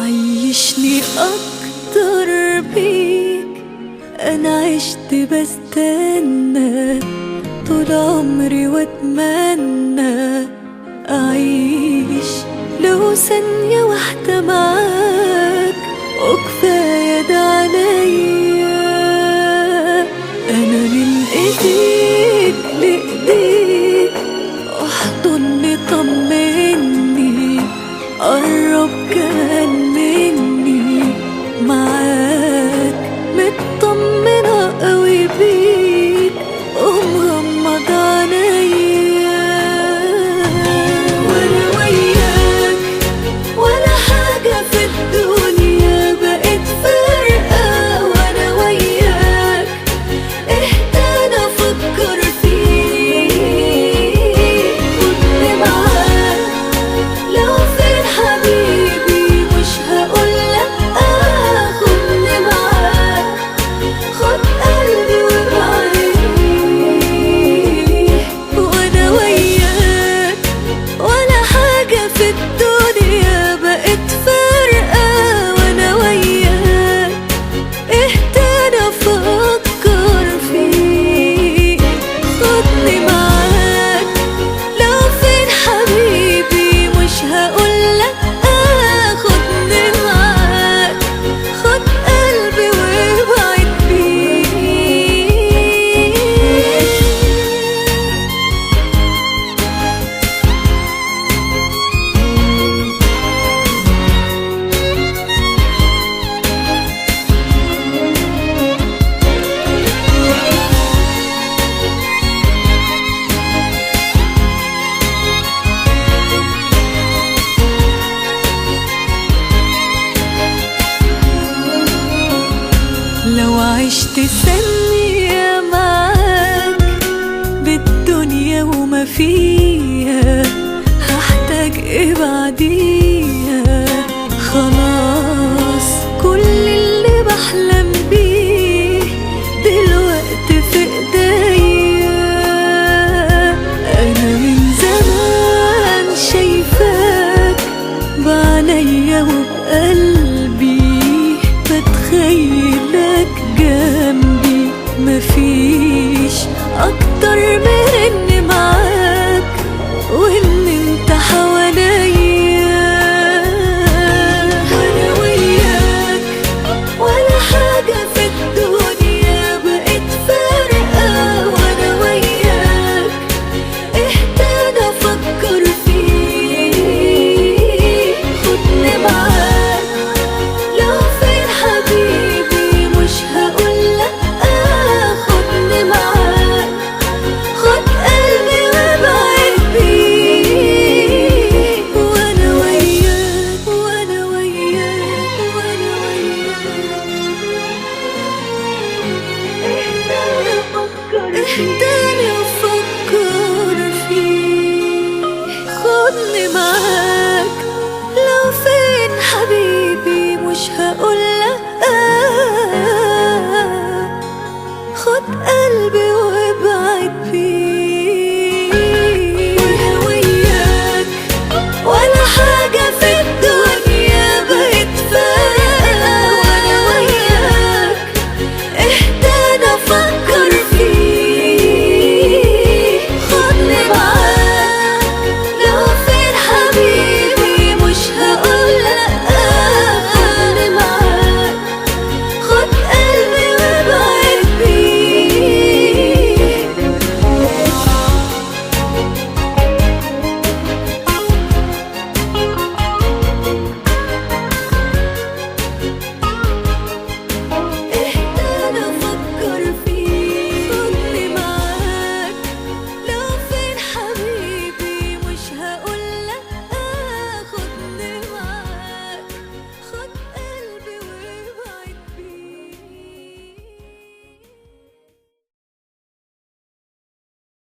عيشني أكتر بيك، أنا عشت بستنى طول عمري وأتمنى أعيش لو ثانية واحدة معاك، وكفاية ده عليا. أنا من إيديك لإيديك، احضني طمني، قرب كمان مني، معاك مطمنة قوي بيك ومغمض عينيا. وانا وياك ولا حاجة في الدنيا بقت فارقة، وانا وياك اهدى افكر فيك، خدني معاك لو فين حبيبي مش هقول لأ، خدني معاك خد قلبي وابعدني. وانا وياك ولا حاجة في الدنيا بقت فارقة، وانا وياك اهدى افكر فيك، خدني معاك لو فين حبيبي مش هقول لأ، خدني معاك خد قلبي وابعد بيه. لو عشت ثانية معاك بالدنيا وما فيها، هحتاج ايه بعديها؟ خلاص كل اللي بحلم بيه دلوقتي في ايديا. انا من زمان شايفاك بعينيا وبقلبي، بتخيلك جنبي، مفيش اكتر من اني معاك وان انت حواليا. وانا وياك ولا حاجة في الدنيا بقت فارقة، وانا وياك اهدى افكر فيك، خدني معاك لو فين حبيبي مش هقول لأ، خدني معاك خد قلبي وابعد بيه. وانا وياك وانا وياك وانا وياك اهدى افكر فيك، خدني معاك لو فين حبيبي مش هقول لأ، خد قلبي